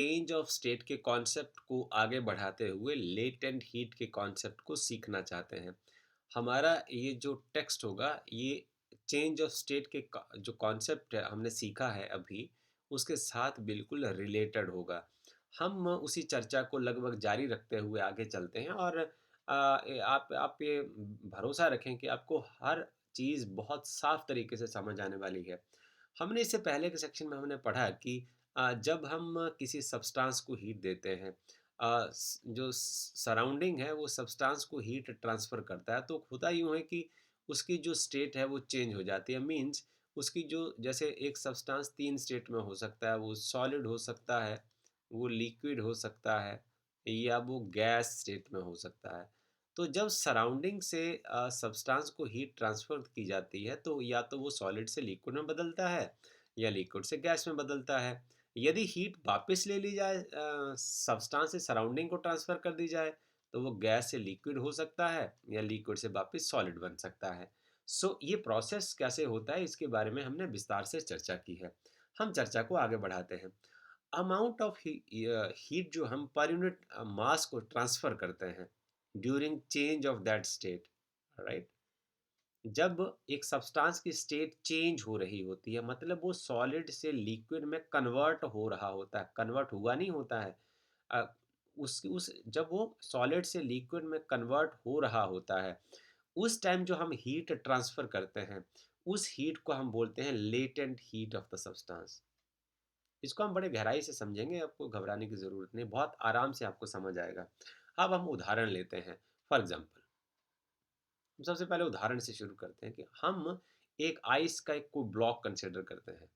Change of state के concept को आगे बढ़ाते हुए लेटेंट हीट के कॉन्सेप्ट को सीखना चाहते हैं। हमारा ये जो टेक्स्ट होगा ये चेंज ऑफ स्टेट के जो कॉन्सेप्ट है हमने सीखा है अभी, उसके साथ बिल्कुल रिलेटेड होगा। हम उसी चर्चा को लगभग जारी रखते हुए आगे चलते हैं और आप ये भरोसा रखें कि आपको हर चीज़ बहुत साफ तरीके से समझ आने वाली है। हमने इससे पहले के सेक्शन में हमने पढ़ा कि जब हम किसी सब्सटेंस को हीट देते हैं, जो सराउंडिंग है वो सब्सटेंस को हीट ट्रांसफ़र करता है, तो होता यूँ है कि उसकी जो स्टेट है वो चेंज हो जाती है। मीन्स उसकी जो जैसे एक सब्सटेंस 3 स्टेट में हो सकता है, वो सॉलिड हो सकता है, वो लिक्विड हो सकता है या वो गैस स्टेट में हो सकता है। तो जब सराउंडिंग से सब्सटेंस को हीट ट्रांसफ़र की जाती है, तो या तो वो सॉलिड से लिक्विड में बदलता है या लिक्विड से गैस में बदलता है। यदि हीट वापस ले ली जाए, सब्सटेंस से सराउंडिंग को ट्रांसफ़र कर दी जाए, तो वो गैस से लिक्विड हो सकता है या लिक्विड से वापस सॉलिड बन सकता है। सो ये प्रोसेस कैसे होता है इसके बारे में हमने विस्तार से चर्चा की है। हम चर्चा को आगे बढ़ाते हैं। अमाउंट ऑफ हीट जो हम पर यूनिट मास को ट्रांसफ़र करते हैं during change of that state, right? जब एक सब्सटेंस की स्टेट चेंज हो रही होती है, मतलब वो सॉलिड से लिक्विड में कन्वर्ट हो रहा होता है, कन्वर्ट हुआ नहीं होता है। अ, उस जब वो सॉलिड से लिक्विड में कन्वर्ट हो रहा होता है, उस टाइम जो हम हीट ट्रांसफ़र करते हैं, उस हीट को हम बोलते हैं latent heat of the substance. इसको हम बड़े गहराई से समझेंगे, आपको घबराने की ज़रूरत नहीं, बहुत आराम से आपको समझ आएगा। अब हम उदाहरण लेते हैं। फॉर एग्ज़ाम्पल, हम सबसे पहले उदाहरण से शुरू करते हैं कि हम एक आइस का एक कोई ब्लॉक कंसीडर करते हैं,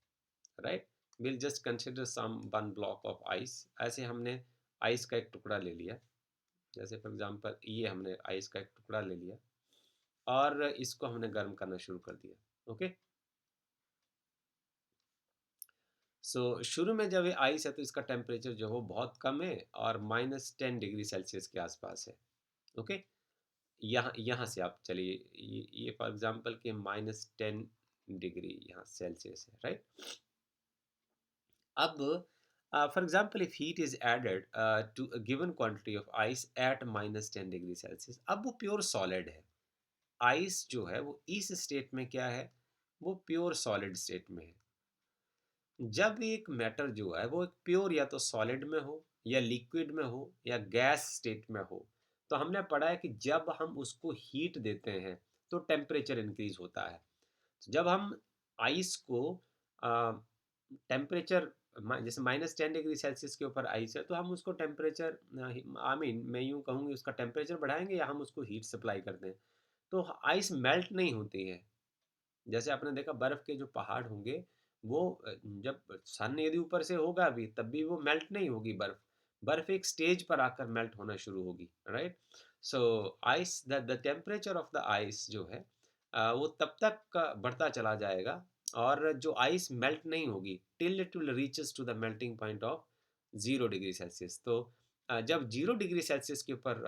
right? Will just consider some one block of ice. ऐसे हमने आइस का एक टुकड़ा ले लिया। जैसे फॉर एग्ज़ाम्पल ये हमने आइस का एक टुकड़ा ले लिया और इसको हमने गर्म करना शुरू कर दिया, ओके? सो शुरू में जब ये आइस है तो इसका टेम्परेचर जो है वो बहुत कम है और -10 डिग्री सेल्सियस के आसपास है, ओके? यहाँ यहाँ से आप चलिए, ये फॉर एग्जांपल कि -10 डिग्री यहाँ सेल्सियस है, राइट? अब for example if heat is added to a given quantity of ice at -10 degree Celsius, अब वो प्योर सॉलिड है। आइस जो है वो इस स्टेट में क्या है? वो प्योर सॉलिड स्टेट में है। जब एक मैटर जो है वो एक प्योर या तो सॉलिड में हो या लिक्विड में हो या गैस स्टेट में हो, तो हमने पढ़ा है कि जब हम उसको हीट देते हैं तो टेम्परेचर इंक्रीज होता है। जब हम आइस को टेम्परेचर जैसे -10 डिग्री सेल्सियस के ऊपर आइस है तो हम उसको टेम्परेचर, आई मीन मैं यूँ कहूँगी उसका टेम्परेचर बढ़ाएंगे या हम उसको हीट सप्लाई करते हैं, तो आइस मेल्ट नहीं होती है। जैसे आपने देखा बर्फ के जो पहाड़ होंगे वो जब सन यदि ऊपर से होगा भी तब भी वो मेल्ट नहीं होगी बर्फ। बर्फ एक स्टेज पर आकर मेल्ट होना शुरू होगी, right? So ice, the temperature of the ice जो है वो तब तक बढ़ता चला जाएगा और जो आइस मेल्ट नहीं होगी till it will reaches to the melting point of 0 degree Celsius. तो जब 0 डिग्री सेल्सियस के ऊपर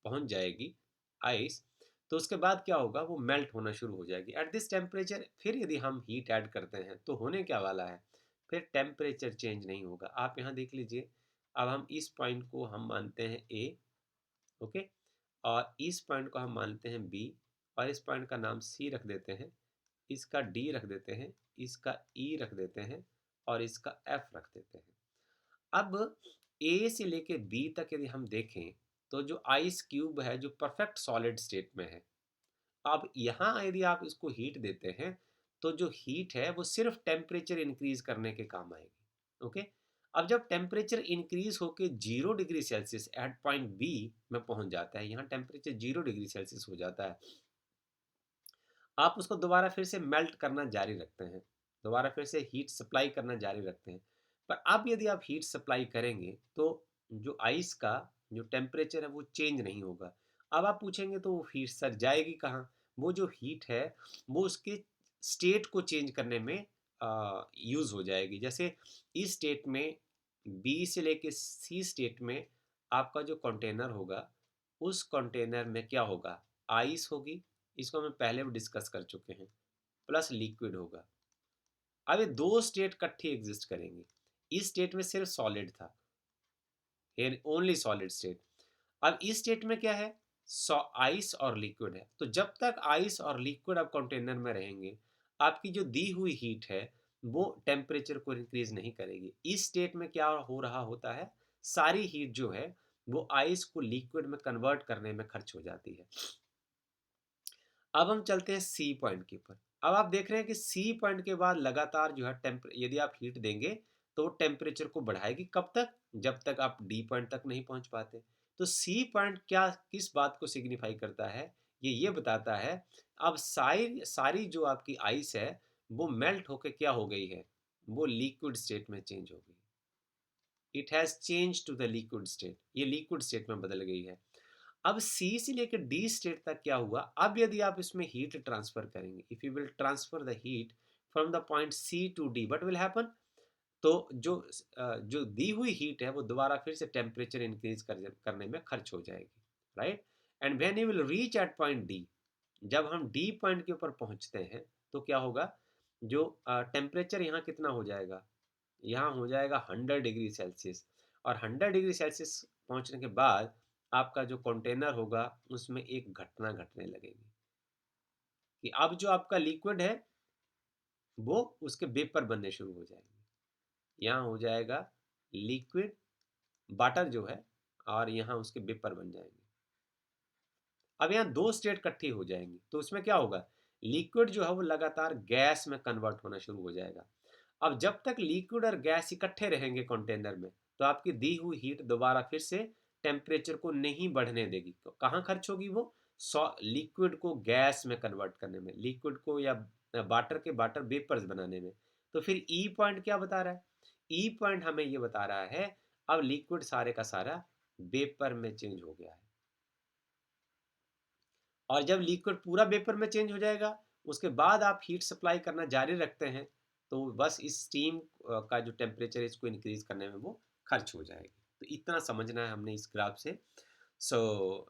पहुंच जाएगी आइस, तो उसके बाद क्या होगा, वो मेल्ट होना शुरू हो जाएगी एट दिस टेम्परेचर। फिर यदि हम हीट ऐड करते हैं तो होने क्या वाला है, फिर टेम्परेचर चेंज नहीं होगा। आप यहाँ देख लीजिए, अब हम इस पॉइंट को हम मानते हैं ए, ओके? और इस पॉइंट को हम मानते हैं बी और इस पॉइंट का नाम सी रख देते हैं, इसका डी रख देते हैं, इसका ई रख देते हैं और इसका एफ रख देते हैं। अब ए से लेके बी तक यदि हम देखें तो जो आइस क्यूब है जो परफेक्ट सॉलिड स्टेट में है। अब यहाँ यदि आप इसको हीट देते हैं, तो जो हीट है वो सिर्फ़ टेम्परेचर इंक्रीज़ करने के काम आएगी, ओके? अब जब टेम्परेचर इंक्रीज़ होके 0 degree Celsius at point b में पहुँच जाता है, यहाँ टेम्परेचर 0 डिग्री सेल्सियस हो जाता है, आप उसको दोबारा फिर से मेल्ट करना जारी रखते हैं, दोबारा फिर से हीट सप्लाई करना जारी रखते हैं। पर अब यदि आप हीट सप्लाई करेंगे, तो जो आइस का जो टेम्परेचर है वो चेंज नहीं होगा। अब आप पूछेंगे तो वो हीट सर जाएगी कहाँ? वो जो हीट है, वो उसके स्टेट को चेंज करने में यूज़ हो जाएगी। जैसे इस स्टेट में बी से लेके सी स्टेट में आपका जो कंटेनर होगा, उस कंटेनर में क्या होगा? आइस होगी, इसको हम पहले भी डिस्कस कर चुके हैं, प्लस लिक्विड होगा। अब ये 2 स्टेट इकट्ठी एग्ज़िस्ट करेंगी। इस स्टेट में सिर्फ सॉलिड था, हियर ओनली सॉलिड स्टेट। अब इस स्टेट में क्या है, आइस और लिक्विड है। तो जब तक आइस और लिक्विड आप कंटेनर में रहेंगे, आपकी जो दी हुई हीट है वो टेम्परेचर को इंक्रीज नहीं करेगी। इस स्टेट में क्या हो रहा होता है, सारी हीट जो है वो आइस को लिक्विड में कन्वर्ट करने में खर्च हो जाती है। अब हम चलते हैं सी पॉइंट के ऊपर। अब आप देख रहे हैं कि सी पॉइंट के बाद लगातार जो है यदि आप हीट देंगे तो टेम्परेचर को बढ़ाएगी। कब तक, जब तक आप डी पॉइंट तक नहीं पहुंच पाते। तो सी पॉइंट क्या किस बात को सिग्निफाई करता है, ये बताता है अब सारी सारी जो आपकी आइस है वो मेल्ट होके क्या हो गई है, वो लिक्विड स्टेट में चेंज हो गई। It has change to the liquid state, ये लिक्विड स्टेट में बदल गई है। अब सी से लेकर डी स्टेट तक क्या हुआ, अब यदि आप इसमें हीट ट्रांसफर करेंगे, if you will transfer the heat from the point c to d, what will happen, तो जो दी हुई हीट है वो दोबारा फिर से टेम्परेचर इंक्रीज करने में खर्च हो जाएगी, right. And when you will reach at point D, जब हम डी पॉइंट के ऊपर पहुंचते हैं तो क्या होगा, जो टेम्परेचर यहाँ कितना हो जाएगा, यहाँ हो जाएगा 100 डिग्री सेल्सियस। और 100 डिग्री सेल्सियस पहुंचने के बाद आपका जो कंटेनर होगा उसमें एक घटना घटने लगेगी कि अब जो आपका लिक्विड है वो उसके वेपर बनने शुरू हो जाएंगे। यहाँ हो जाएगा लिक्विड वाटर जो है, और यहाँ उसके वेपर बन जाएंगे। अब यहाँ दो स्टेट इकट्ठी हो जाएंगी तो उसमें क्या होगा, लिक्विड जो है वो लगातार गैस में कन्वर्ट होना शुरू हो जाएगा। अब जब तक लिक्विड और गैस इकट्ठे रहेंगे कंटेनर में तो आपकी दी हुई हीट दोबारा फिर से टेम्परेचर को नहीं बढ़ने देगी। तो कहाँ खर्च होगी वो, लिक्विड को गैस में कन्वर्ट करने में, लिक्विड को या वाटर के वाटर वेपर्स बनाने में। तो फिर ई पॉइंट क्या बता रहा है, ई पॉइंट हमें ये बता रहा है अब लिक्विड सारे का सारा वेपर में चेंज हो गया है। और जब लिक्विड पूरा वेपर में चेंज हो जाएगा उसके बाद आप हीट सप्लाई करना जारी रखते हैं तो बस इस स्टीम का जो टेम्परेचर है इसको इंक्रीज करने में वो खर्च हो जाएगी। तो इतना समझना है हमने इस ग्राफ से। सो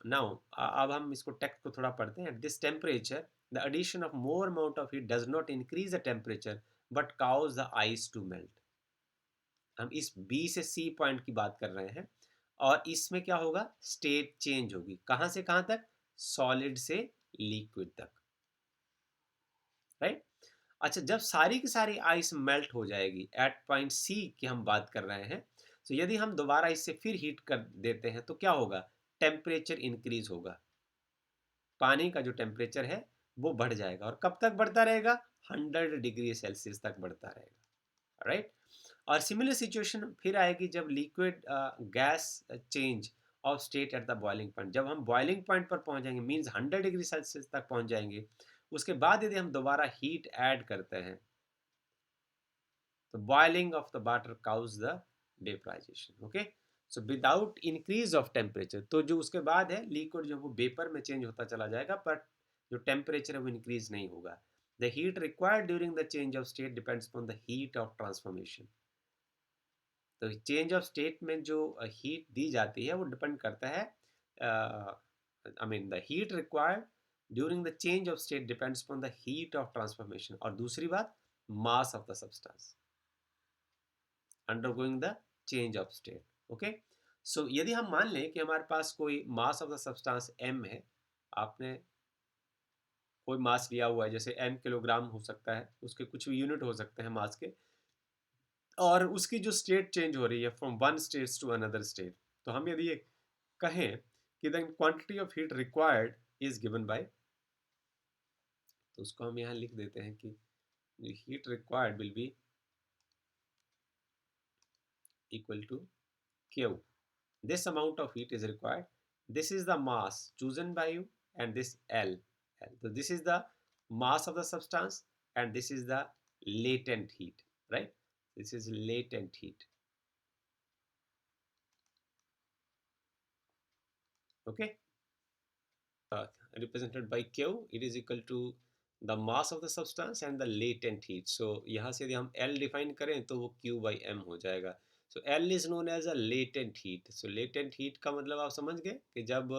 नाउ अब हम इसको टेक्स्ट को थोड़ा पढ़ते हैं। At this temperature the addition of more amount of heat does not increase the temperature but cause the ice to melt. हम इस बी से सी पॉइंट की बात कर रहे हैं और इसमें क्या होगा, स्टेट चेंज होगी। कहाँ से कहाँ तक, सॉलिड से लिक्विड तक, राइट। अच्छा, जब सारी की सारी आइस मेल्ट हो जाएगी एट पॉइंट सी की हम बात कर रहे हैं, तो यदि हम दोबारा इसे फिर हीट कर देते हैं तो क्या होगा, टेम्परेचर इंक्रीज होगा। पानी का जो टेम्परेचर है वो बढ़ जाएगा और कब तक बढ़ता रहेगा, 100 डिग्री सेल्सियस तक बढ़ता रहेगा, राइट। और सिमिलर सिचुएशन फिर आएगी जब liquid gas change of state at the boiling point. जब हम बॉइलिंग पॉइंट पर पहुंच जाएंगे मींस 100 डिग्री सेल्सियस तक पहुंच जाएंगे, उसके बाद यदि हम दोबारा हीट ऐड करते हैं तो boiling of the water cause the vaporisation. Okay, so without increase of temperature, तो जो उसके बाद है लिक्विड जो वो वेपर में चेंज होता चला जाएगा बट जो टेम्परेचर है वो इंक्रीज नहीं होगा। The heat required during the change of state depends upon the heat of transformation. तो चेंज ऑफ स्टेट में जो हीट दी जाती है वो डिपेंड करता है, I mean the heat required during the change of state depends upon the heat of transformation. और दूसरी बात, mass of the substance undergoing the change of state. Okay, so यदि हम मान लें कि हमारे पास कोई mass of the substance m है, आपने कोई मास लिया हुआ है जैसे m किलोग्राम हो सकता है, उसके कुछ भी यूनिट हो सकते हैं मास के, और उसकी जो स्टेट चेंज हो रही है from one state to another state, तो हम यदि ये कहें कि the quantity of heat required is given by, तो उसको हम यहाँ लिख देते हैं कि heat required will be equal to Q. This amount of heat is required. This is the mass chosen by you, and this L. So this is the mass of the substance, and this is the latent heat, right? This is latent heat. Okay, represented by Q. It is equal to the mass of the substance and the latent heat. So यहाँ से यदि हम L define करें तो वो Q by M हो जाएगा. So L is known as a latent heat. So latent heat का मतलब आप समझ गए कि जब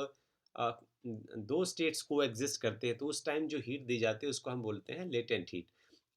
दो स्टेट्स को एग्जिस्ट करते हैं तो उस टाइम जो हीट दी जाती है उसको हम बोलते हैं लेटेंट हीट।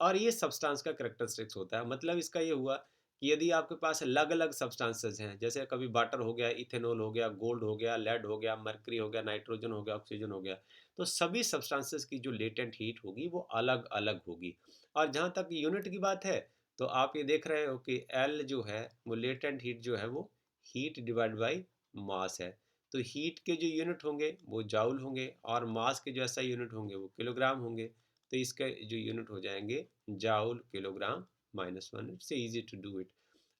और ये सब्सटेंस का करेक्टरिस्टिक्स होता है। मतलब इसका ये हुआ कि यदि आपके पास अलग-अलग सब्सटेंसेस हैं, जैसे कभी वाटर हो गया, इथेनॉल हो गया, गोल्ड हो गया, लेड हो गया, मर्करी हो गया, नाइट्रोजन हो गया, ऑक्सीजन हो गया, तो सभी सब्सटेंसेस की जो लेटेंट हीट होगी वो अलग-अलग होगी। और जहाँ तक यूनिट की बात है, तो आप ये देख रहे हो कि एल जो है वो लेटेंट हीट जो है वो हीट डिवाइड बाय मास है। तो हीट के जो यूनिट होंगे वो जाउल होंगे और मास के जो ऐसा यूनिट होंगे वो किलोग्राम होंगे। तो इसके जो यूनिट हो जाएंगे joule kilogram -1। It's easy to do it.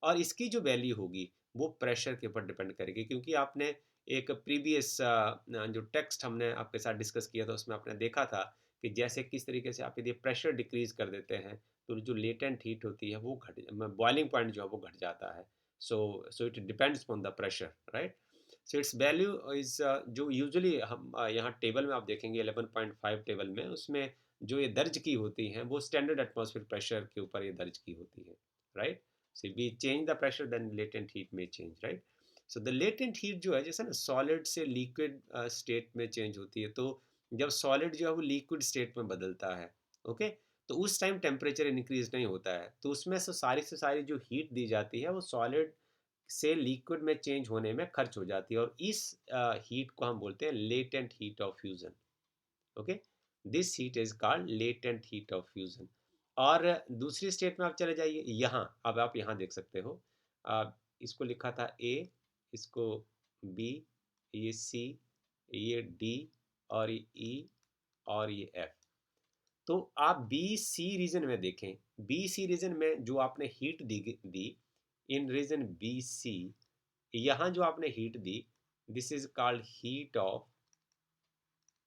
और इसकी जो वैल्यू होगी वो प्रेशर के ऊपर डिपेंड करेगी, क्योंकि आपने एक प्रीवियस जो टेक्स्ट हमने आपके साथ डिस्कस किया था उसमें आपने देखा था कि जैसे किस तरीके से आप यदि प्रेशर डिक्रीज कर देते हैं तो जो लेटेंट हीट होती है वो घट, बॉइलिंग पॉइंट जो है वो घट जाता है। So it depends on the pressure, right. So it's value is जो यूजुअली हम यहाँ टेबल में आप देखेंगे 11.5 टेबल में, उसमें जो ये दर्ज की होती हैं वो स्टैंडर्ड एटमॉस्फेयर प्रेशर के ऊपर ये दर्ज की होती है, right. So we change the pressure then latent heat में change, right. So the latent heat जो है जैसे ना सॉलिड से लिक्विड स्टेट में चेंज होती है, तो जब सॉलिड जो है वो लिक्विड स्टेट में बदलता है, ओके, तो उस टाइम टेम्परेचर इंक्रीज नहीं होता है, तो उसमें से सारी जो हीट दी जाती है वो सॉलिड से लिक्विड में चेंज होने में खर्च हो जाती है, और इस हीट को हम बोलते हैं latent heat of fusion. Okay, this heat is called latent heat of fusion. और दूसरी स्टेट में आप चले जाइए, यहाँ अब आप यहाँ देख सकते हो, इसको लिखा था ए, इसको बी, ये सी, ये डी, और ये ई, और ये एफ। तो आप बी सी रीजन में देखें, बी सी रीजन में जो आपने हीट दी इन रीजन बी सी, यहाँ जो आपने heat the, this is called heat of,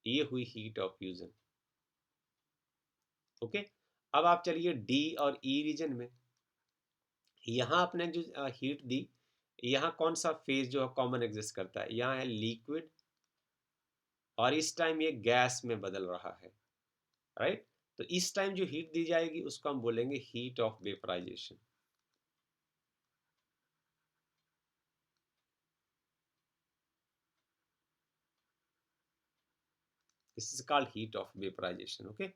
ये हुई हीट ऑफ फ्यूजन। ओके, अब आप चलिए डी और ई रीजन में, यहाँ आपने जो हीट दी, यहाँ कौन सा फेज जो है कॉमन एग्जिस्ट करता है, यहाँ है लिक्विड, और इस टाइम ये गैस में बदल रहा है, राइट। तो इस टाइम जो हीट दी जाएगी उसको हम बोलेंगे heat of vaporisation. This is called heat of vaporisation, okay.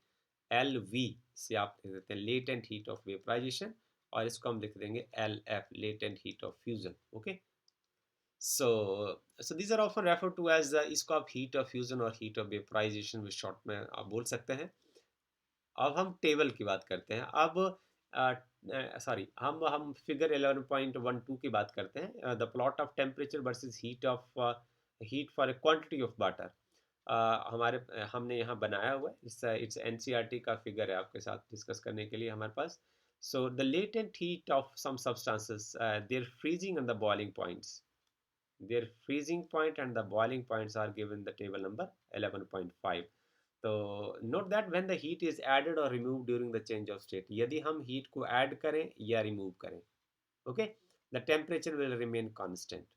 L V से आप लिख देते हैं लेटेंट हीट ऑफ वेपराइजेशन, और इसको हम लिख देंगे L F latent heat of fusion, okay. So these are often referred to as इसको आप हीट ऑफ फ्यूजन और हीट ऑफ वेपराइजेशन में शॉर्ट में आप बोल सकते हैं। अब हम टेबल की बात करते हैं। अब सॉरी, हम फिगर 11.12 की बात करते हैं, the plot of temperature versus heat for a quantity of water. हमने यहाँ बनाया हुआ है, इट्स एनसीईआरटी का फिगर है आपके साथ डिस्कस करने के लिए हमारे पास। So the latent heat of some substances, their freezing and the boiling points, their freezing point and the boiling points are given the table number 11.5। तो note that when the heat is added or removed during the change of state, यदि हम heat को add करें या remove करें, okay, the temperature will remain constant।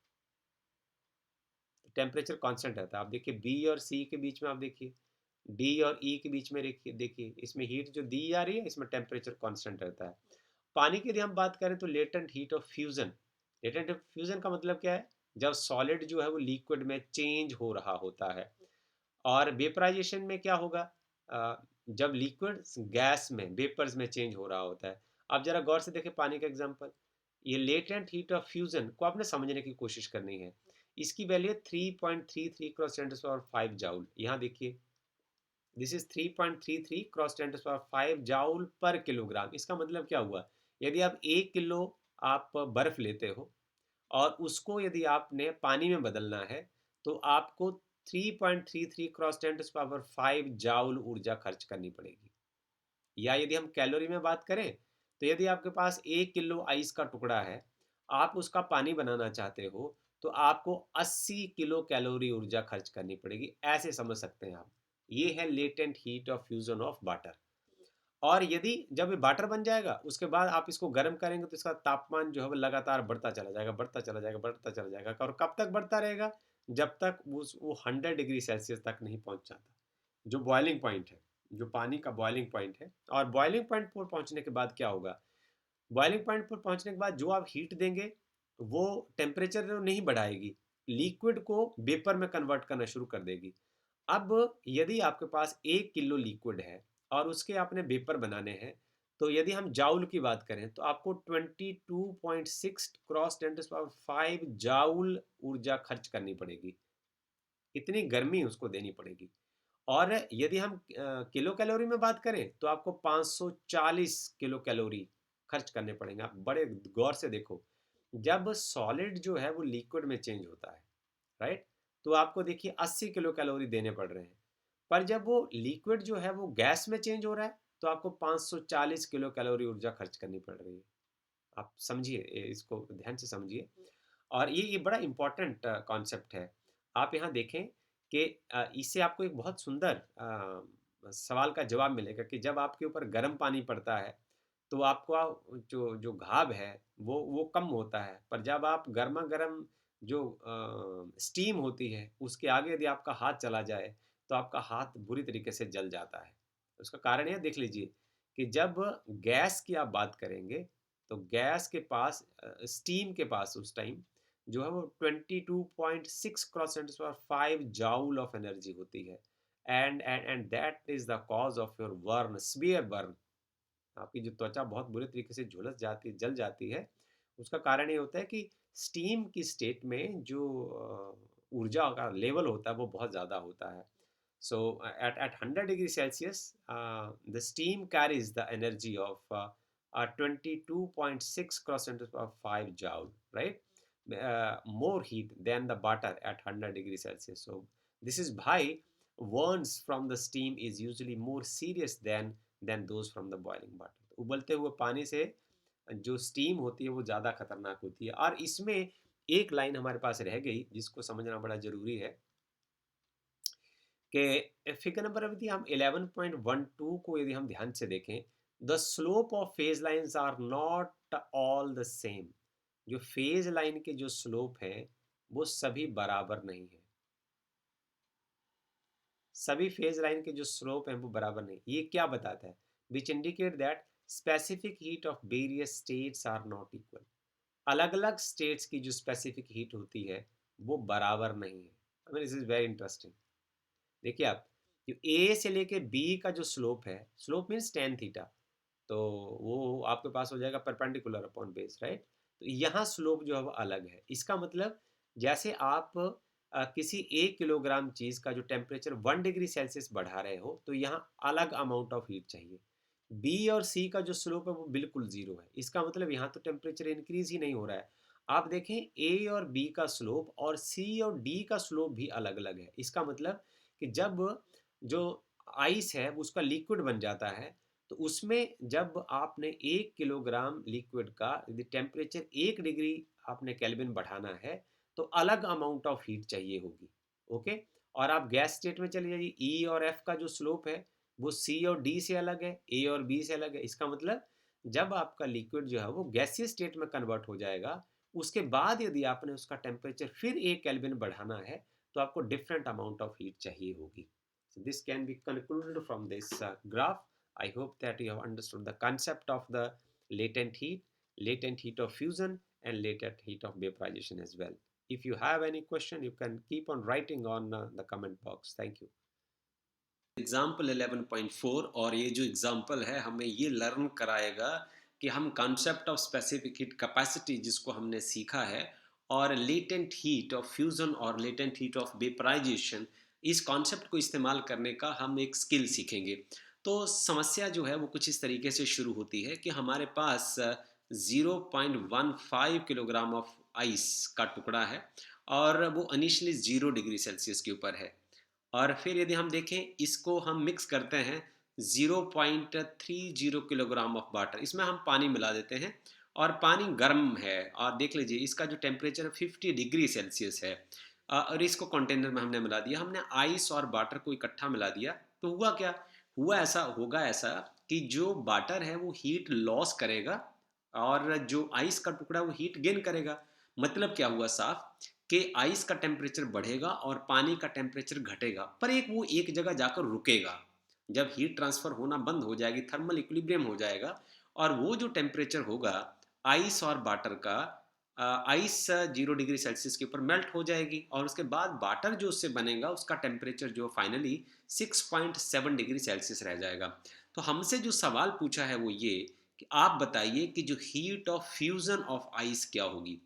Temperature constant रहता है। आप देखिए बी और सी के बीच में, आप देखिए डी और ई के बीच में, देखिए देखिए इसमें हीट जो दी जा रही है इसमें टेम्परेचर कांस्टेंट रहता है। पानी की यदि हम बात करें तो latent heat of fusion, latent fusion का मतलब क्या है, जब सॉलिड जो है वो लिक्विड में चेंज हो रहा होता है। और वेपराइजेशन में क्या होगा, जब लिक्विड गैस में वेपर्स में चेंज हो रहा होता है। आप जरा गौर से देखें पानी का एग्जांपल, ये लेटेंट हीट ऑफ फ्यूजन को आपने समझने की कोशिश करनी है। इसकी वैल्यू 3.33 क्रॉस 10⁵ जाउल। यहाँ देखिए this is 3.33 cross 10⁵ joule per kilogram. इसका मतलब क्या हुआ, यदि आप 1 किलो आप बर्फ लेते हो और उसको यदि आपने पानी में बदलना है, तो आपको 3.33 क्रॉस 10⁵ जाउल ऊर्जा खर्च करनी पड़ेगी। या यदि हम कैलोरी में बात करें, तो यदि आपके पास 1 किलो आइस का टुकड़ा है, आप उसका पानी बनाना चाहते हो, तो आपको 80 किलो कैलोरी ऊर्जा खर्च करनी पड़ेगी। ऐसे समझ सकते हैं आप। ये है latent heat of fusion of water. और यदि जब ये वाटर बन जाएगा, उसके बाद आप इसको गर्म करेंगे तो इसका तापमान जो है वो लगातार बढ़ता चला जाएगा, बढ़ता चला जाएगा, बढ़ता चला जाएगा। और कब तक बढ़ता रहेगा? जब तक वो 100 डिग्री सेल्सियस तक नहीं पहुंच जाता, जो बॉइलिंग पॉइंट है, जो पानी का बॉइलिंग पॉइंट है। और बॉइलिंग पॉइंट पर पहुंचने के बाद क्या होगा, बॉइलिंग पॉइंट पर पहुंचने के बाद जो आप हीट देंगे वो टेम्परेचर तो नहीं बढ़ाएगी, लिक्विड को वेपर में कन्वर्ट करना शुरू कर देगी। अब यदि आपके पास 1 किलो लिक्विड है और उसके आपने वेपर बनाने हैं, तो यदि हम जाउल की बात करें तो आपको 22.6 क्रॉस 10⁵ जाउल ऊर्जा खर्च करनी पड़ेगी। इतनी गर्मी उसको देनी पड़ेगी। और यदि हम किलो कैलोरी में बात करें तो आपको 540 किलो कैलोरी खर्च करने पड़ेंगे। आप बड़े गौर से देखो, जब सॉलिड जो है वो लिक्विड में चेंज होता है, राइट? तो आपको देखिए 80 किलो कैलोरी देने पड़ रहे हैं। पर जब वो लिक्विड जो है वो गैस में चेंज हो रहा है तो आपको 540 किलो कैलोरी ऊर्जा खर्च करनी पड़ रही है। आप समझिए, इसको ध्यान से समझिए। और ये बड़ा इम्पोर्टेंट कॉन्सेप्ट है। आप यहाँ देखें कि इससे आपको एक बहुत सुंदर सवाल का जवाब मिलेगा कि जब आपके ऊपर गर्म पानी पड़ता है तो आपका जो जो घाव है वो कम होता है, पर जब आप गर्मा गर्म जो स्टीम होती है उसके आगे यदि आपका हाथ चला जाए तो आपका हाथ बुरी तरीके से जल जाता है। उसका कारण यह देख लीजिए कि जब गैस की आप बात करेंगे तो गैस के पास स्टीम के पास उस टाइम जो है वो 22.6 क्रॉस 10⁵ जाउल ऑफ एनर्जी होती है। And that is the cause of your burn, severe burn. आपकी जो त्वचा बहुत बुरे तरीके से झुलस जाती है, जल जाती है। उसका कारण ये होता है कि स्टीम की स्टेट में जो ऊर्जा का लेवल होता है वो बहुत ज़्यादा होता है। So at 100 degrees Celsius, the steam carries the energy of 22.6 cross 10⁵ joule, right? More heat than the butter at 100 degrees Celsius. So this is why burns from the steam is usually more serious than those from the boiling butter. उबलते हुए पानी से जो steam होती है वो ज़्यादा खतरनाक होती है। और इसमें एक लाइन हमारे पास रह गई जिसको समझना बड़ा ज़रूरी है कि फिगर नंबर यदि हम 11.12 को यदि हम ध्यान से देखें, the slope of phase lines are not all the same. जो फेज लाइन के जो स्लोप है वो सभी बराबर नहीं है। सभी फेज लाइन के जो स्लोप हैं वो बराबर नहीं। ये क्या बताता है? Which indicate that specific heat of various states are not equal. अलग अलग स्टेट्स की जो स्पेसिफिक हीट होती है वो बराबर नहीं है। I mean this is very interesting. देखिए आप, जो ए से लेके बी का जो स्लोप है, स्लोप मीन्स टेन थीटा, तो वो आपके पास हो जाएगा परपेंडिकुलर अपॉन बेस, राइट? तो यहाँ स्लोप जो है वो अलग है। इसका मतलब जैसे आप किसी 1 किलोग्राम चीज़ का जो टेम्परेचर 1 डिग्री सेल्सियस बढ़ा रहे हो तो यहाँ अलग अमाउंट ऑफ हीट चाहिए। बी और सी का जो स्लोप है वो बिल्कुल ज़ीरो है। इसका मतलब यहाँ तो टेम्परेचर इंक्रीज ही नहीं हो रहा है। आप देखें, ए और बी का स्लोप और सी और डी का स्लोप भी अलग अलग है। इसका मतलब कि जब जो आइस है उसका लिक्विड बन जाता है तो उसमें जब आपने 1 किलोग्राम लिक्विड का यदि टेम्परेचर 1 डिग्री आपने केल्विन बढ़ाना है तो अलग अमाउंट ऑफ हीट चाहिए होगी। ओके। और आप गैस स्टेट में चले जाइए, ई और एफ का जो स्लोप है वो सी और डी से अलग है, ए और बी से अलग है। इसका मतलब जब आपका लिक्विड जो है वो गैसीय स्टेट में कन्वर्ट हो जाएगा, उसके बाद यदि आपने उसका टेम्परेचर फिर 1 केल्विन बढ़ाना है तो आपको डिफरेंट अमाउंट ऑफ हीट चाहिए होगी। So this can be concluded from this graph. I hope that you have understood the concept of the latent heat of fusion and latent heat of vaporization as well. If you have any question, you can keep on writing on the comment box. Thank you. Example 11.4, और ये जो example है हमें ये learn कराएगा कि हम concept of specific heat capacity जिसको हमने सीखा है और लेटेंट हीट ऑफ फ्यूजन और लेटेंट हीट ऑफ वेपराइजेशन, इस कॉन्सेप्ट को इस्तेमाल करने का हम एक स्किल सीखेंगे। तो समस्या जो है वो कुछ इस तरीके से शुरू होती है कि हमारे पास 0.15 किलोग्राम ऑफ आइस का टुकड़ा है और वो इनिशियली 0 डिग्री सेल्सियस के ऊपर है। और फिर यदि हम देखें इसको हम मिक्स करते हैं 0.30 किलोग्राम ऑफ वाटर, इसमें हम पानी मिला देते हैं और पानी गर्म है और देख लीजिए इसका जो टेम्परेचर 50 डिग्री सेल्सियस है। और इसको कंटेनर में हमने मिला दिया, हमने आइस और वाटर को इकट्ठा मिला दिया। तो हुआ क्या? होगा ऐसा कि जो वाटर है वो हीट लॉस करेगा और जो आइस का टुकड़ा वो हीट गेन करेगा। मतलब क्या हुआ साफ कि आइस का टेम्परेचर बढ़ेगा और पानी का टेम्परेचर घटेगा, पर वो एक जगह जाकर रुकेगा। जब हीट ट्रांसफर होना बंद हो जाएगी, थर्मल इक्विलिब्रियम हो जाएगा और वो जो टेम्परेचर होगा आइस और वाटर का, आइस 0 डिग्री सेल्सियस के ऊपर मेल्ट हो जाएगी और उसके बाद वाटर जो उससे बनेगा उसका टेम्परेचर जो फाइनली 6.7 डिग्री सेल्सियस रह जाएगा। तो हमसे जो सवाल पूछा है वो ये कि आप बताइए कि जो heat of fusion of ice क्या होगी।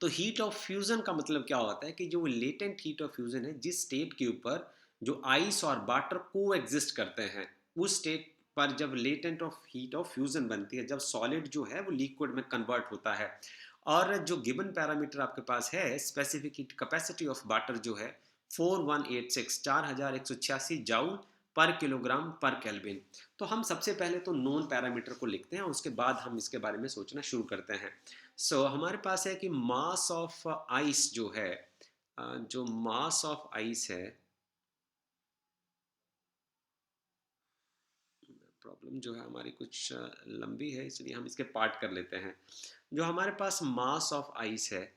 तो हीट ऑफ फ्यूजन का मतलब क्या होता है कि जो लेटेंट हीट ऑफ फ्यूजन है, जिस स्टेट के ऊपर जो आइस और वाटर को एग्जिस्ट करते हैं, उस स्टेट पर जब latent of heat of fusion बनती है, जब सॉलिड जो है वो लिक्विड में कन्वर्ट होता है। और जो गिवन पैरामीटर आपके पास है, specific heat capacity of water जो है 4186 4186 joule per kilogram per kelvin. तो हम सबसे पहले तो नोन पैरामीटर को लिखते हैं, उसके बाद हम इसके बारे में सोचना शुरू करते हैं। हमारे पास है कि मास ऑफ आइस जो है, जो मास ऑफ आइस है, प्रॉब्लम जो है हमारी कुछ लंबी है, इसलिए हम इसके पार्ट कर लेते हैं। जो हमारे पास मास ऑफ आइस है,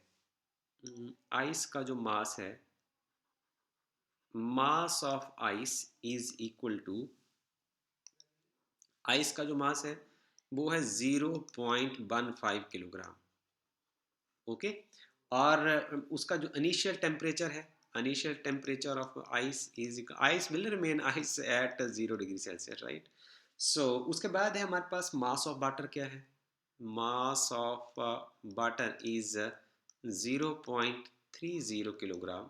आइस का जो मास है, mass of ice is equal to, ice का जो मास है वो है 0.15 किलोग्राम। ओके। और उसका जो इनिशियल टेम्परेचर है, initial temperature of ice is, ice will remain ice eight 0 degree Celsius, right. उसके बाद है हमारे पास मास ऑफ वाटर क्या है, mass of water is 0.30 kilogram.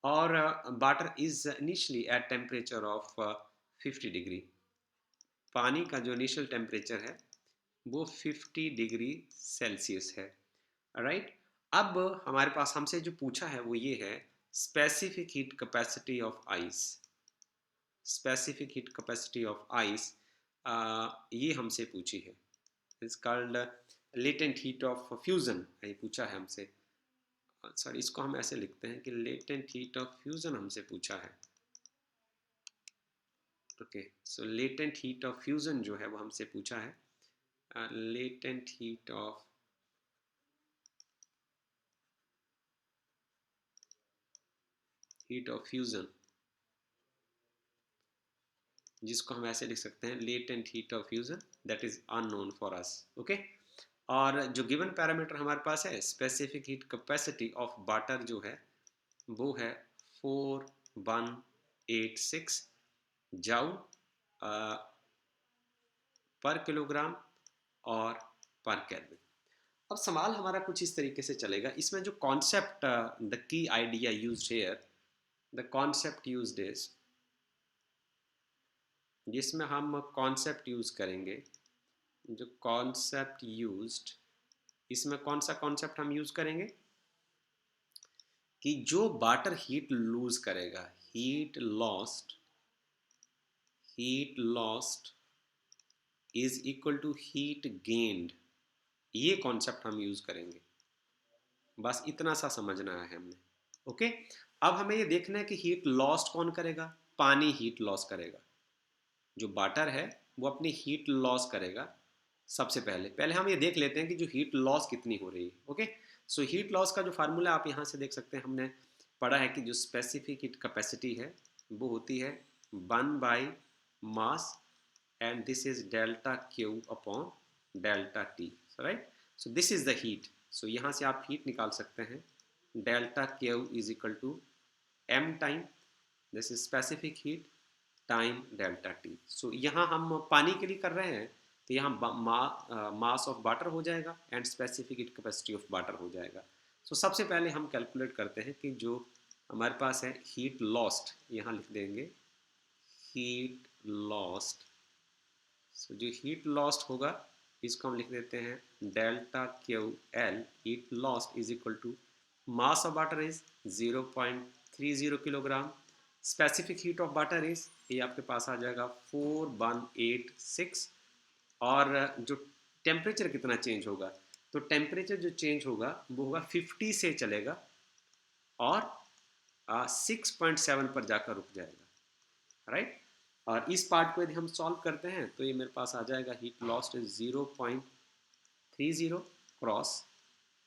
और water is initially at temperature of 50 degree. पानी का जो इनिशियल टेम्परेचर है वो 50 डिग्री सेल्सियस है, राइट। अब हमारे पास हमसे जो पूछा है वो ये है, specific heat capacity of ice, specific heat capacity of ice, ये हमसे पूछी है। It's called latent heat of fusion, ये पूछा है हमसे। सॉरी, इसको हम ऐसे लिखते हैं कि लेटेंट हीट ऑफ फ्यूजन हमसे पूछा है। Okay, so latent heat of fusion जो है वो हमसे पूछा है, लेटेंट हीट ऑफ फ्यूजन, जिसको हम ऐसे लिख सकते हैं, latent heat of fusion that is unknown for us. Okay. और जो गिवन पैरामीटर हमारे पास है, specific heat capacity of water जो है वो है 4186 जाउ पर किलोग्राम और पर केल्विन। अब सवाल हमारा कुछ इस तरीके से चलेगा, इसमें जो concept, the key idea used here, the concept used is, जिसमें हम कॉन्सेप्ट यूज करेंगे, जो कॉन्सेप्ट यूज्ड, इसमें कौन सा कॉन्सेप्ट हम यूज करेंगे कि जो वाटर हीट लूज करेगा, heat lost is equal to heat gained, ये कॉन्सेप्ट हम यूज करेंगे। बस इतना सा समझना है हमने। ओके। अब हमें ये देखना है कि हीट लॉस्ट कौन करेगा, पानी हीट लॉस करेगा। जो वाटर है वो अपनी हीट लॉस करेगा। सबसे पहले पहले हम ये देख लेते हैं कि जो हीट लॉस कितनी हो रही है। ओके। हीट लॉस का जो फार्मूला आप यहाँ से देख सकते हैं, हमने पढ़ा है कि जो स्पेसिफिक हीट कैपेसिटी है वो होती है 1/मास, and this is delta Q upon delta T, right. This is the heat. यहाँ से आप हीट निकाल सकते हैं, delta Q is equal to M time, this is specific heat, time delta T. यहाँ हम पानी के लिए कर रहे हैं, तो यहाँ मास ऑफ वाटर हो जाएगा and specific heat capacity of water हो जाएगा। सबसे पहले हम कैलकुलेट करते हैं कि जो हमारे पास है हीट लॉस्ट, यहाँ लिख देंगे हीट लॉस्ट। जो हीट लॉस्ट होगा इसको हम लिख देते हैं delta Q L, heat lost is equal to mass of water is 0.30 kilogram, specific heat of water is, ये आपके पास आ जाएगा 4186। और जो टेम्परेचर कितना चेंज होगा, तो टेम्परेचर जो चेंज होगा वो होगा 50 से चलेगा और 6.7 पर जाकर रुक जाएगा, राइट। और इस पार्ट को यदि हम सॉल्व करते हैं तो ये मेरे पास आ जाएगा heat lost is 0.30 cross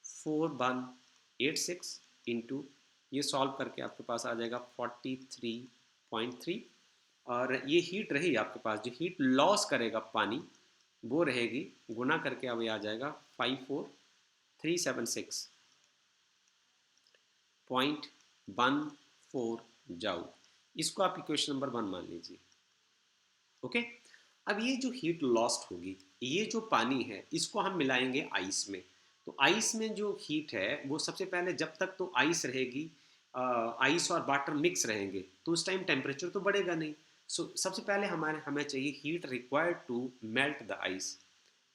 4186 into, ये सॉल्व करके आपके पास आ जाएगा 43.3। और ये हीट रही आपके पास, जो हीट लॉस करेगा पानी वो रहेगी, गुना करके अब ये आ जाएगा 54376.14 जाऊ। इसको आप इक्वेशन नंबर 1 मान लीजिए। ओके। अब ये जो हीट लॉस्ट होगी, ये जो पानी है इसको हम मिलाएंगे आइस में। तो आइस में जो हीट है वो सबसे पहले, जब तक तो आइस रहेगी, आइस और वाटर मिक्स रहेंगे तो उस टाइम टेम्परेचर तो बढ़ेगा नहीं। सबसे पहले हमें चाहिए heat required to melt the ice.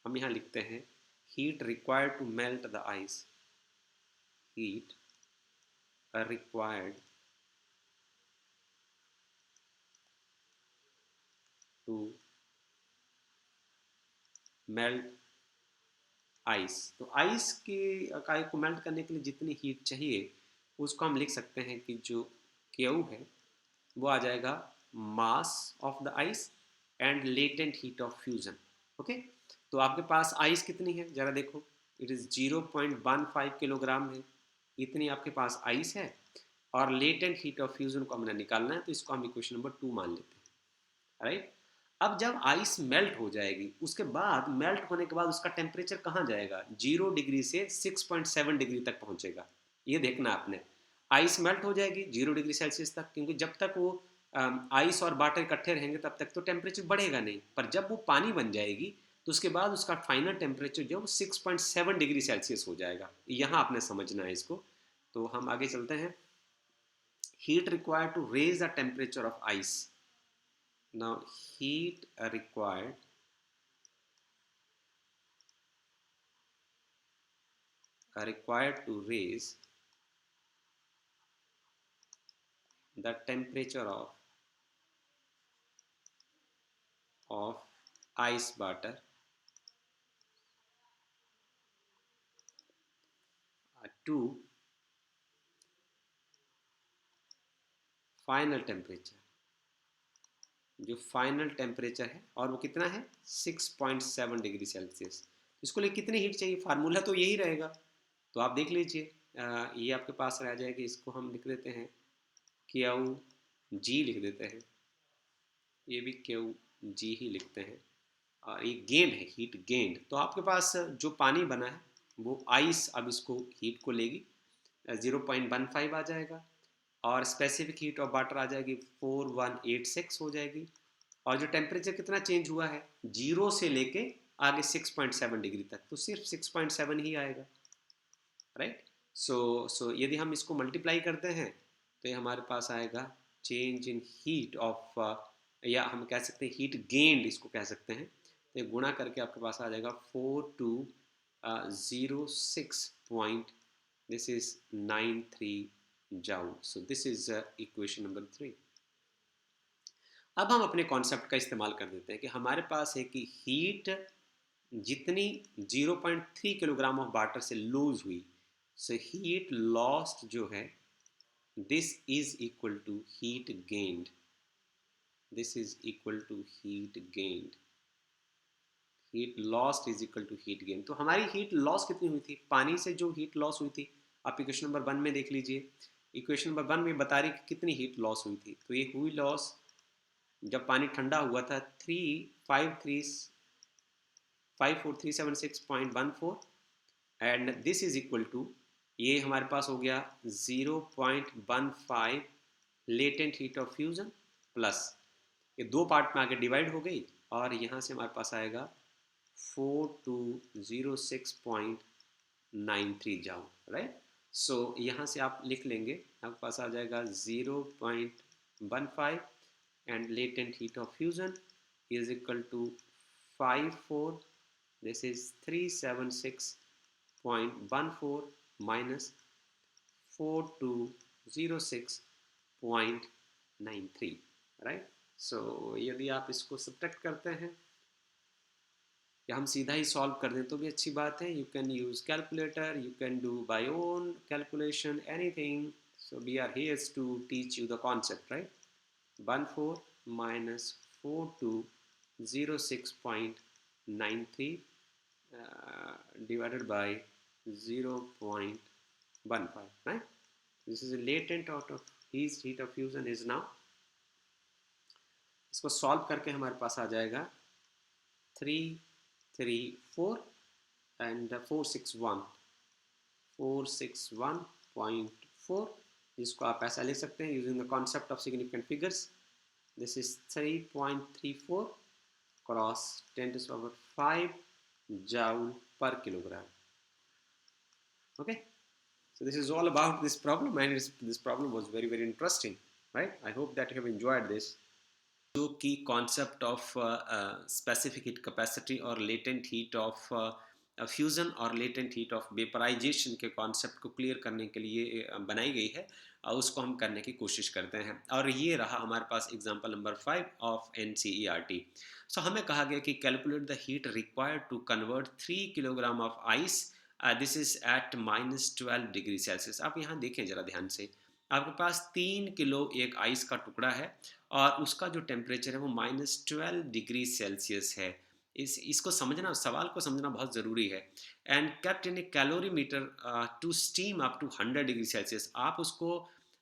हम यहाँ लिखते हैं heat required to melt the ice, heat required to melt ice. तो आइस के काय को मेल्ट करने के लिए जितनी हीट चाहिए उसको हम लिख सकते हैं कि जो क्यू है वो आ जाएगा मास of the ice and latent heat of fusion. Okay. तो आपके पास आइस कितनी है जरा देखो, इट इज़ 0.15 किलोग्राम है, इतनी आपके पास आइस है। और लेटेंट हीट ऑफ फ्यूजन को हमने निकालना है, तो इसको हम इक्वेशन नंबर 2 मान लेते हैं। राइट। अब जब आइस मेल्ट हो जाएगी, उसके बाद मेल्ट होने के बाद उसका टेम्परेचर कहाँ जाएगा, 0 डिग्री से 6.7 डिग्री तक पहुंचेगा। ये देखना आपने, आइस मेल्ट हो जाएगी 0 डिग्री सेल्सियस तक, क्योंकि जब तक वो आइस और वाटर इकट्ठे रहेंगे तब तक तो टेम्परेचर बढ़ेगा नहीं। पर जब वो पानी बन जाएगी तो उसके बाद उसका फाइनल टेम्परेचर जो 6.7 डिग्री सेल्सियस हो जाएगा। यहाँ आपने समझना है इसको। तो हम आगे चलते हैं। Heat required to raise the temperature of ice. Now heat required to raise the temperature of ice water to final temperature. जो फाइनल टेम्परेचर है और वो कितना है 6.7 डिग्री सेल्सियस। इसको लिए कितनी हीट चाहिए, फार्मूला तो यही रहेगा। तो आप देख लीजिए, ये आपके पास रह जाएगी, इसको हम लिख देते हैं क्यू जी लिख देते हैं, ये भी क्यू जी ही लिखते हैं। और ये गेंद है, हीट गेंद। तो आपके पास जो पानी बना है वो आइस अब इसको हीट को लेगी, 0.15 आ जाएगा। और स्पेसिफिक हीट ऑफ वाटर आ जाएगी 4186 हो जाएगी। और जो टेम्परेचर कितना चेंज हुआ है, 0 से लेके आगे 6.7 डिग्री तक, तो सिर्फ 6.7 ही आएगा। राइट। सो यदि हम इसको मल्टीप्लाई करते हैं तो ये हमारे पास आएगा चेंज इन हीट ऑफ, या हम कह सकते हैं हीट गेन्ड इसको कह सकते हैं। तो ये गुणा करके आपके पास आ जाएगा 4206 point, this is 93 joule. So this is equation number 3। अब हम अपने कॉन्सेप्ट का इस्तेमाल कर देते हैं कि हमारे पास है कि हीट जितनी 0.3 किलोग्राम ऑफ वाटर से लूज हुई, सो हीट लॉस्ट जो है this is equal to heat gained, this is equal to heat gained, heat lost is equal to heat gain. तो हमारी हीट लॉस कितनी हुई थी, पानी से जो हीट लॉस हुई थी, आप इक्वेशन नंबर 1 में देख लीजिए। इक्वेशन नंबर 1 में बता रही कि कितनी हीट लॉस हुई थी। तो ये हुई लॉस जब पानी ठंडा हुआ था 54376.14, and this is equal to, ये हमारे पास हो गया 0.15 latent heat of fusion plus, ये दो पार्ट में आगे डिवाइड हो गई, और यहाँ से हमारे पास आएगा 4206.93 जाओ। राइट। सो यहाँ से आप लिख लेंगे, आपके पास आ जाएगा 0.15 and latent heat of fusion is equal to 54, this is 376.14 minus 4206.93, right. So यदि आप इसको सब्ट्रैक्ट करते हैं या हम सीधा ही सॉल्व कर दें तो भी अच्छी बात है। You can use calculator, you can do by own calculation, anything. So we are here to teach you the concept, right. 14 minus 4206.93 divided by 0.15, right? This is a latent out of heat of fusion is now, इसको solve करके हमारे पास आ जाएगा 334 and 461.4, जिसको आप ऐसा लिख सकते हैं using the concept of significant figures. This is 3.34 cross 10 to the power 5 joule per kilogram. Okay, so this is all about this problem, and this problem was very very interesting, right? I hope that you have enjoyed this. जो कि concept of specific heat capacity और latent heat of fusion और latent heat of vaporisation के concept को clear करने के लिए बनाई गई है, उसको हम करने की कोशिश करते हैं। और ये रहा हमारे पास example number 5 of NCERT। So हमें कहा गया कि calculate the heat required to convert 3 kilogram of ice, this is at -12 degree Celsius. आप यहाँ देखें ज़रा ध्यान से, आपके पास 3 किलो एक आइस का टुकड़ा है और उसका जो टेम्परेचर है वो -12 डिग्री सेल्सियस है। इसको समझना, सवाल को समझना बहुत ज़रूरी है। And kept in a calorimeter to steam up to 100 degree Celsius. आप उसको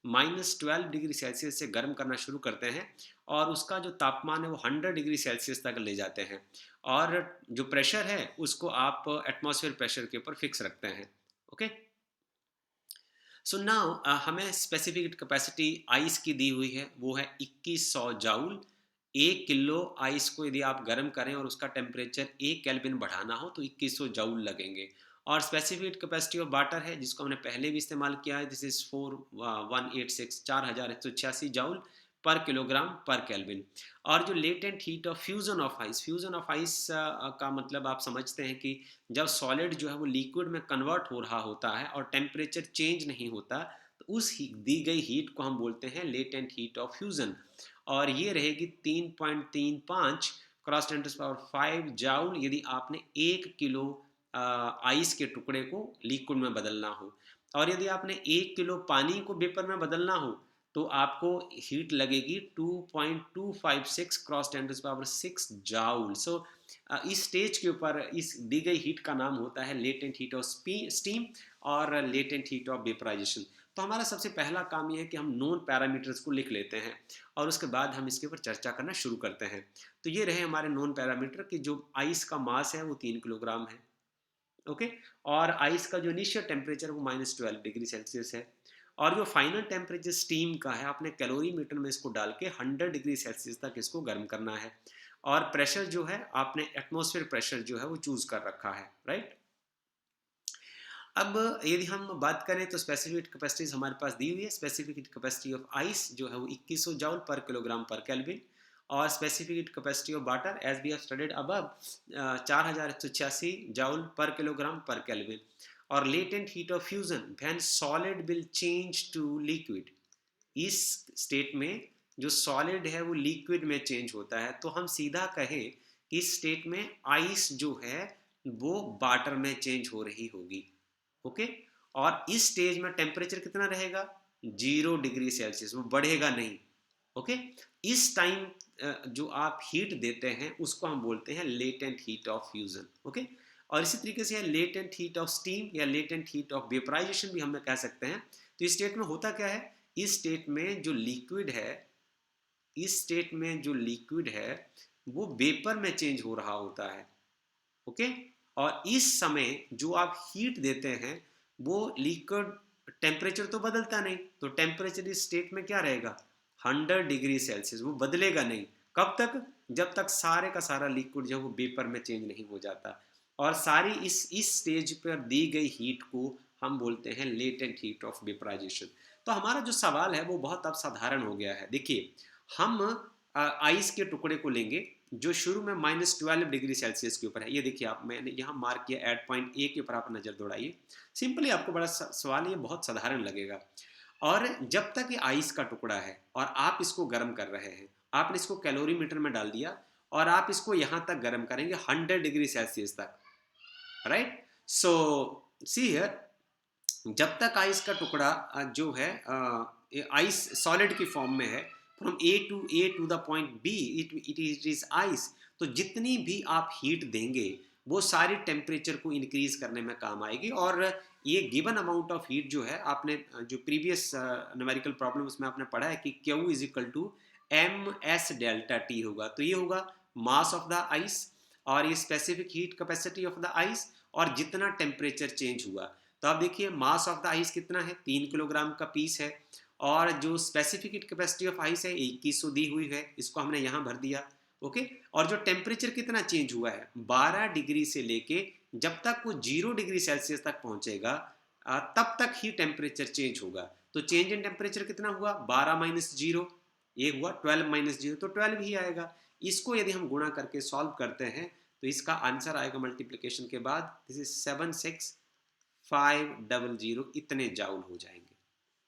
-12 डिग्री सेल्सियस से गर्म करना शुरू करते हैं और उसका जो तापमान है वो 100 डिग्री सेल्सियस तक ले जाते हैं, और जो प्रेशर है उसको आप एटमॉस्फेयर प्रेशर के ऊपर फिक्स रखते हैं। ओके, सो नाउ हमें स्पेसिफिक कैपेसिटी आइस की दी हुई है, वो है 2100 जाउल। 1 किलो आइस को यदि आप गर्म करें और उसका टेम्परेचर 1 केल्विन बढ़ाना हो तो 2100 जाउल लगेंगे। और स्पेसिफिक कैपेसिटी ऑफ वाटर है जिसको हमने पहले भी इस्तेमाल किया है, this is 4186 4186 joule per kilogram per kelvin. और जो latent heat of fusion of ice, fusion of ice का मतलब आप समझते हैं कि जब सॉलिड जो है वो लिक्विड में कन्वर्ट हो रहा होता है और टेम्परेचर चेंज नहीं होता, तो उस दी गई हीट को हम बोलते हैं लेटेंट हीट ऑफ फ्यूजन। और ये रहेगी 3.35 cross 10 to the power 5 joule यदि आपने 1 किलो आइस के टुकड़े को लिक्विड में बदलना हो। और यदि आपने 1 किलो पानी को वेपर में बदलना हो तो आपको हीट लगेगी 2.256 cross 10 to the power 6 joule. So इस स्टेज के ऊपर इस दी गई हीट का नाम होता है लेटेंट हीट ऑफ स्टीम और लेटेंट हीट ऑफ वेपराइजेशन। तो हमारा सबसे पहला काम यह है कि हम नोन पैरामीटर्स को लिख लेते हैं और उसके बाद हम इसके ऊपर चर्चा करना शुरू करते हैं। तो ये रहे हमारे नोन पैरामीटर कि जो आइस का मास है वो 3 किलोग्राम है। ओके, और आइस का जो इनिशियल टेम्परेचर है वो -12 डिग्री सेल्सियस है, और जो फाइनल टेम्परेचर स्टीम का है आपने कैलोरीमीटर में इसको डाल के 100 डिग्री सेल्सियस तक इसको गर्म करना है। और प्रेशर जो है आपने एटमॉस्फेयर प्रेशर जो है वो चूज कर रखा है, राइट। अब यदि हम बात करें तो स्पेसिफिक कैपेसिटीज हमारे पास दी हुई है। स्पेसिफिक कैपेसिटी ऑफ आइस जो है वो 2100 joule per kilogram per kelvin, और specific capacity of water as we have studied above 4186 joule per kilogram per kelvin. और latent heat of fusion when solid will change to liquid, इस state में जो solid है वो liquid में change होता है। तो हम सीधा कहें इस स्टेट में आइस जो है वो वाटर में चेंज हो रही होगी। ओके, और इस स्टेज में टेम्परेचर कितना रहेगा? 0 डिग्री सेल्सियस, वो बढ़ेगा नहीं। ओके, इस टाइम जो आप हीट देते हैं उसको हम बोलते हैं latent heat of fusion. Okay, और इसी तरीके से लेटेंट हीट ऑफ स्टीम या लेटेंट हीट ऑफ वेपराइजेशन भी हम कह सकते हैं। तो इस स्टेट में होता क्या है, इस स्टेट में जो लिक्विड है, इस स्टेट में जो लिक्विड है वो वेपर में चेंज हो रहा होता है। ओके, और इस समय जो आप हीट देते हैं वो लिक्विड टेम्परेचर तो बदलता नहीं, तो टेम्परेचर इस स्टेट में क्या रहेगा? 100 डिग्री सेल्सियस, वो बदलेगा नहीं। कब तक? जब तक सारे का सारा लिक्विड जो है वो वेपर में चेंज नहीं हो जाता। और सारी इस स्टेज पर दी गई हीट को हम बोलते हैं लेटेंट हीट ऑफ वेपराइजेशन। तो हमारा जो सवाल है वो बहुत अब साधारण हो गया है। देखिए, हम आइस के टुकड़े को लेंगे जो शुरू में -12 डिग्री सेल्सियस के ऊपर है। ये देखिए, आप मैंने यहाँ मार्क किया एट पॉइंट ए के ऊपर, आप नज़र दौड़ाइए। सिंपली आपको बड़ा सवाल ये बहुत साधारण लगेगा। और जब तक ये आइस का टुकड़ा है और आप इसको गर्म कर रहे हैं, आपने इसको कैलोरीमीटर में डाल दिया और आप इसको यहाँ तक गर्म करेंगे 100 डिग्री सेल्सियस तक, राइट। सो सी हियर, जब तक आइस का टुकड़ा जो है आइस सॉलिड की फॉर्म में है, from a to the point b it is ice, तो जितनी भी आप हीट देंगे वो सारी टेम्परेचर को इंक्रीज करने में काम आएगी। और ये गिवन अमाउंट ऑफ हीट जो है, आपने जो प्रीवियस न्यूमेरिकल प्रॉब्लम उसमें आपने पढ़ा है कि Q is equal to MS delta t होगा। तो ये होगा मास ऑफ द आइस और ये specific heat capacity of the ice और जितना टेम्परेचर चेंज हुआ। तो आप देखिए मास ऑफ द आइस कितना है, 3 किलोग्राम का पीस है, और जो specific heat capacity of ice है 2100 दी हुई है, इसको हमने यहाँ भर दिया। ओके, और जो टेम्परेचर कितना चेंज हुआ है 12 डिग्री से लेके जब तक वो 0 डिग्री सेल्सियस तक पहुंचेगा तब तक ही टेम्परेचर चेंज होगा। तो चेंज इन टेम्परेचर कितना हुआ 12 माइनस जीरो, ये हुआ 12 माइनस जीरो, तो 12 ही आएगा। इसको यदि हम गुणा करके सॉल्व करते हैं तो इसका आंसर आएगा मल्टीप्लिकेशन के बाद, दिस इज 76500 इतने जाउल हो जाएंगे।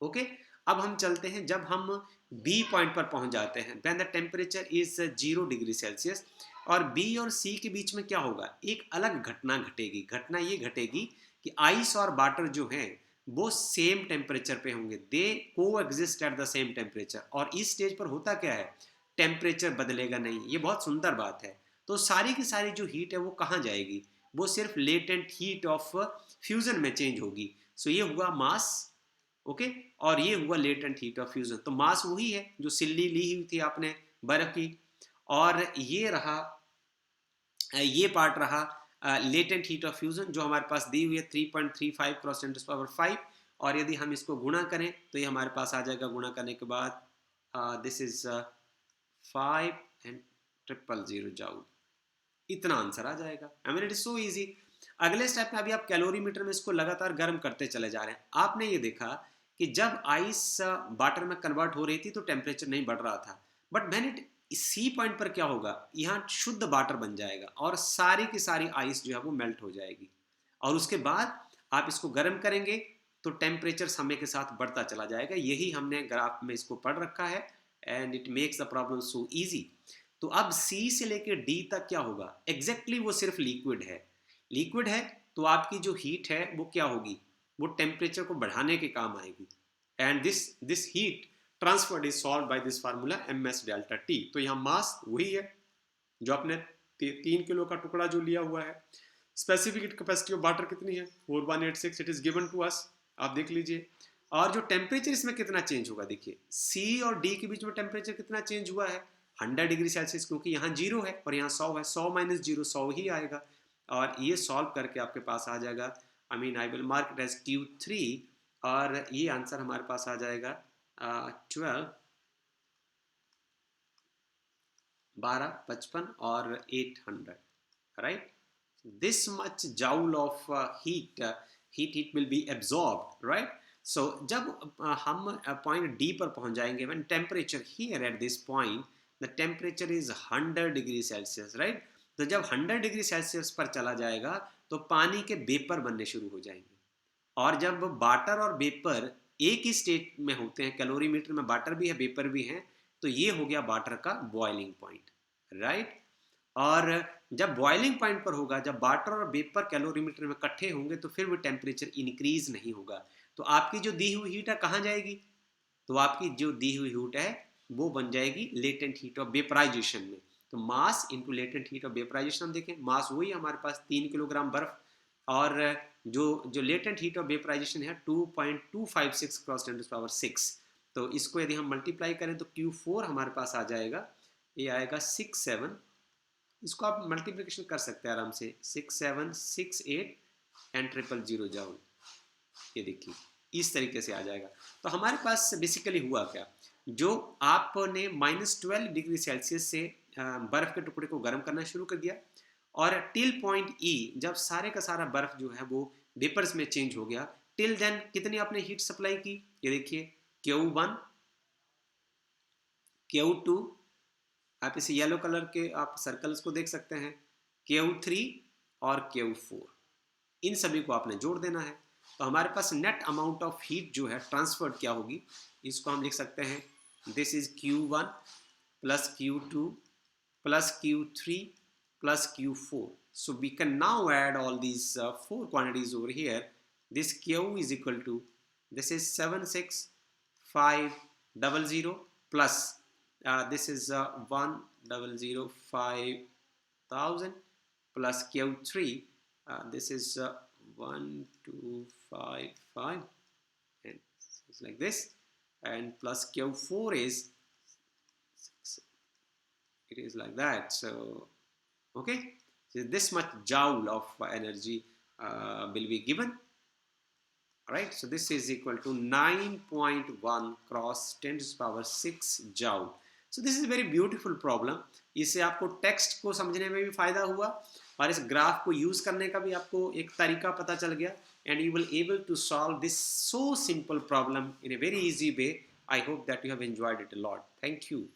ओके, अब हम चलते हैं जब हम बी पॉइंट पर पहुंच जाते हैं when the temperature is 0 degree Celsius, और बी और सी के बीच में क्या होगा, एक अलग घटना घटेगी। घटना ये घटेगी कि आइस और वाटर जो है वो सेम टेम्परेचर पे होंगे, दे को exist at the same temperature. और इस स्टेज पर होता क्या है, टेम्परेचर बदलेगा नहीं, ये बहुत सुंदर बात है। तो सारी की सारी जो हीट है वो कहाँ जाएगी, वो सिर्फ लेटेंट हीट ऑफ फ्यूजन में चेंज होगी। सो ये हुआ मास। ओके, और ये हुआ लेटेंट हीट ऑफ फ्यूजन। तो मास वही है जो सिल्ली ली हुई थी आपने बर्फ की, और ये रहा, ये पार्ट रहा लेटेंट हीट ऑफ फ्यूजन जो हमारे पास दी हुई है 3.35 क्रॉस 10⁵। और यदि हम इसको गुणा करें तो ये हमारे पास आ जाएगा, गुणा करने के बाद दिस इज 5 and 000 जाउल, इतना आंसर आ जाएगा। I mean it is so easy. अगले स्टेप में अभी आप कैलोरीमीटर में इसको लगातार गर्म करते चले जा रहे हैं। आपने ये देखा कि जब आइस वाटर में कन्वर्ट हो रही थी तो टेम्परेचर नहीं बढ़ रहा था, but when it c point पर क्या होगा, यहाँ शुद्ध वाटर बन जाएगा और सारी की सारी आइस जो है वो मेल्ट हो जाएगी। और उसके बाद आप इसको गर्म करेंगे तो टेम्परेचर समय के साथ बढ़ता चला जाएगा। यही हमने ग्राफ में इसको पढ़ रखा है, and it makes the problem so easy. तो अब सी से लेकर डी तक क्या होगा, एग्जैक्टली वो सिर्फ लिक्विड है। लिक्विड है तो आपकी जो हीट है वो क्या होगी, वो टेम्परेचर को बढ़ाने के काम आएगी। And this heat transferred is solve by this formula m s delta t. तो यहाँ मास वही है जो आपने 3 किलो का टुकड़ा जो लिया हुआ है। स्पेसिफिक कैपेसिटी ऑफ वाटर कितनी है 4186, it is given to us, आप देख लीजिए। और जो टेम्परेचर इसमें कितना चेंज होगा, देखिए सी और डी के बीच में टेम्परेचर कितना चेंज हुआ है 100 डिग्री सेल्सियस, क्योंकि यहाँ 0 है और यहाँ 100 है, 100 माइनस 0 100 ही आएगा। और ये सॉल्व करके आपके पास आ जाएगा, I mean I will mark it as Q3, और ये आंसर हमारे पास आ जाएगा 12 55 और 800, right. this much joule of heat will be absorbed, right? So जब हम पॉइंट डी पर पहुंच जाएंगे, when temperature here at this point the temperature is 100 degree Celsius, right? तो जब 100 डिग्री सेल्सियस पर चला जाएगा तो पानी के वेपर बनने शुरू हो जाएंगे। और जब वाटर और वेपर एक ही स्टेट में होते हैं, कैलोरीमीटर में वाटर भी है वेपर भी है, तो ये हो गया वाटर का बॉइलिंग पॉइंट, राइट। और जब बॉइलिंग पॉइंट पर होगा, जब वाटर और वेपर कैलोरीमीटर में इकट्ठे होंगे तो फिर वो टेम्परेचर इंक्रीज नहीं होगा। तो आपकी जो दी हुई हीट है कहाँ जाएगी, तो आपकी जो दी हुई हीट है वो बन जाएगी लेटेंट हीट ऑफ वेपराइजेशन में। तो mass into latent heat of vaporisation, देखें मास वही हमारे पास 3 किलोग्राम बर्फ, और जो जो लेटेंट हीट ऑफ वेपराइजेशन है 2.256 क्रॉस 10⁶। तो इसको यदि हम मल्टीप्लाई करें तो Q4 हमारे पास आ जाएगा, ये आएगा 67, इसको आप मल्टीप्लिकेशन कर सकते हैं आराम से, 6768 एंड 000 जाउल। ये देखिए इस तरीके से आ जाएगा। तो हमारे पास बेसिकली हुआ क्या, जो आपने -12 डिग्री सेल्सियस से बर्फ के टुकड़े को गर्म करना शुरू कर दिया, और टिल पॉइंट ई जब सारे का सारा बर्फ जो है वो वेपर्स में चेंज हो गया, टिल देन कितनी आपने हीट सप्लाई की, ये देखिए Q1 Q2, आप इसे येलो कलर के आप सर्कल्स को देख सकते हैं, Q3 और Q4, इन सभी को आपने जोड़ देना है। तो हमारे पास नेट अमाउंट ऑफ हीट जो है ट्रांसफर्ड क्या होगी, इसको हम लिख सकते हैं, this is Q1 plus Q2 plus Q3 plus Q4. So we can now add all these 4 quantities over here. This Q is equal to, this is 76500 plus this is 1,005,000 plus Q3, this is 1255, and it's like this, and plus Q4 is, it is like that. So okay, so this much joule of energy will be given, right? So this is equal to 9.1 cross 10 to the power 6 joule. So this is a very beautiful problem. इससे आपको text को समझने में भी फायदा हुआ और इस ग्राफ को यूज करने का भी आपको एक तरीका पता चल गया, and you will able to solve this so simple problem in a very easy way. I hope that you have enjoyed it a lot. Thank you.